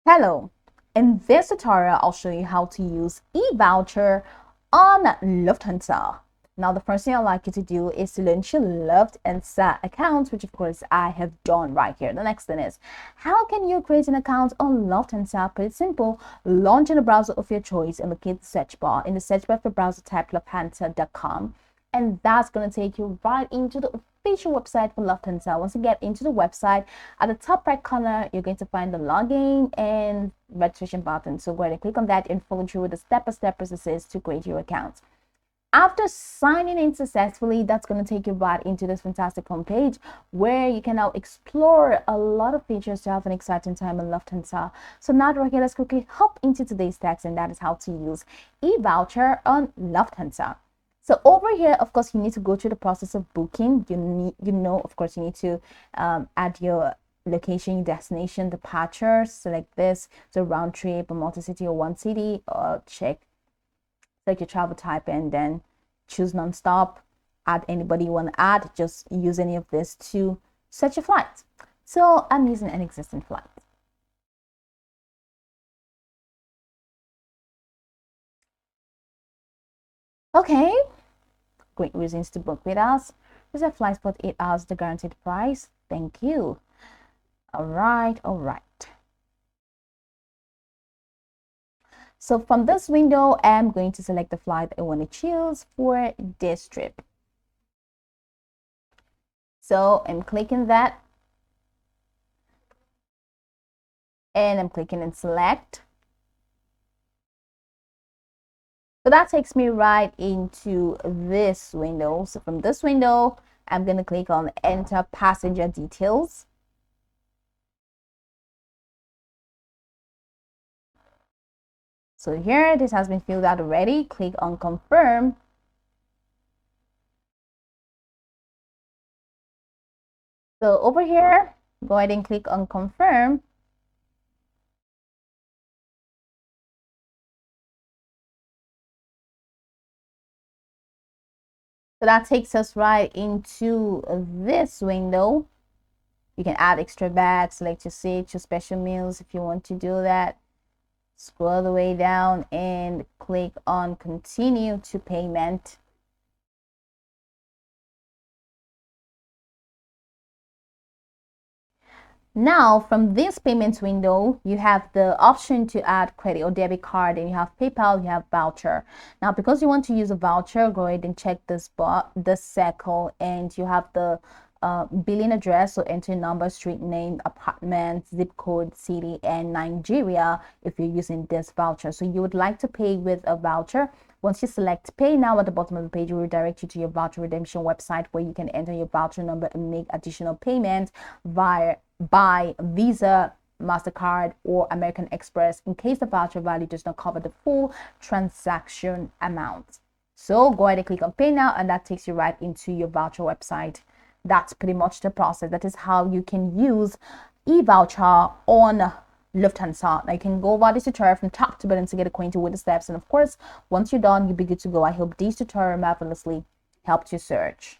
Hello, in this tutorial I'll show you how to use Evoucher on Lufthansa. Now the first thing I'd like you to do is to launch your Lufthansa account, which of course I have done right here. The next thing is, how can you create an account on Lufthansa? Pretty simple. Launch in a browser of your choice and locate the search bar. In the search bar for browser, type lufthansa.com, and that's going to take you right into the official website for Lufthansa. Once you get into the website, at the top right corner, you're going to find the login and registration button. So go ahead and click on that and follow through with the step-by-step processes to create your account. After signing in successfully, that's going to take you right into this fantastic homepage where you can now explore a lot of features to have an exciting time in Lufthansa. So now, okay, let's quickly hop into today's text, and that is how to use Evoucher on Lufthansa. So over here, of course, you need to go through the process of booking. Of course, you need to add your location, your destination, departure, select this, so round trip, a multi-city or one city, or select your travel type, and then choose non-stop, add anybody you want to add, just use any of this to set your flight. So I'm using an existing flight. Okay, great reasons to book with us. Reserve flights for 8 hours, the guaranteed price. Thank you. All right. So from this window, I'm going to select the flight I want to choose for this trip. So I'm clicking that, and I'm clicking and select. So that takes me right into this window. So from this window, I'm going to click on enter passenger details. So here, this has been filled out already. Click on confirm. So over here, go ahead and click on confirm. So that takes us right into this window. You can add extra bags, select your seat, your special meals if you want to do that. Scroll the way down and click on continue to payment. Now from this payments window, you have the option to add credit or debit card, and you have PayPal, you have voucher. Now because you want to use a voucher, go ahead and check this circle, and you have the billing address, so enter number, street name, apartment, zip code, city, and Nigeria if you're using this voucher. So you would like to pay with a voucher. Once you select pay now, at the bottom of the page, it will redirect you to your voucher redemption website where you can enter your voucher number and make additional payments by Visa, MasterCard, or American Express in case the voucher value does not cover the full transaction amount. So go ahead and click on pay now, and that takes you right into your voucher website. That's pretty much the process. That is how you can use Evoucher on Lufthansa. Now you can go over this tutorial from top to bottom to get acquainted with the steps, and of course once you're done, you'll be good to go. I hope this tutorial marvelously helped you search.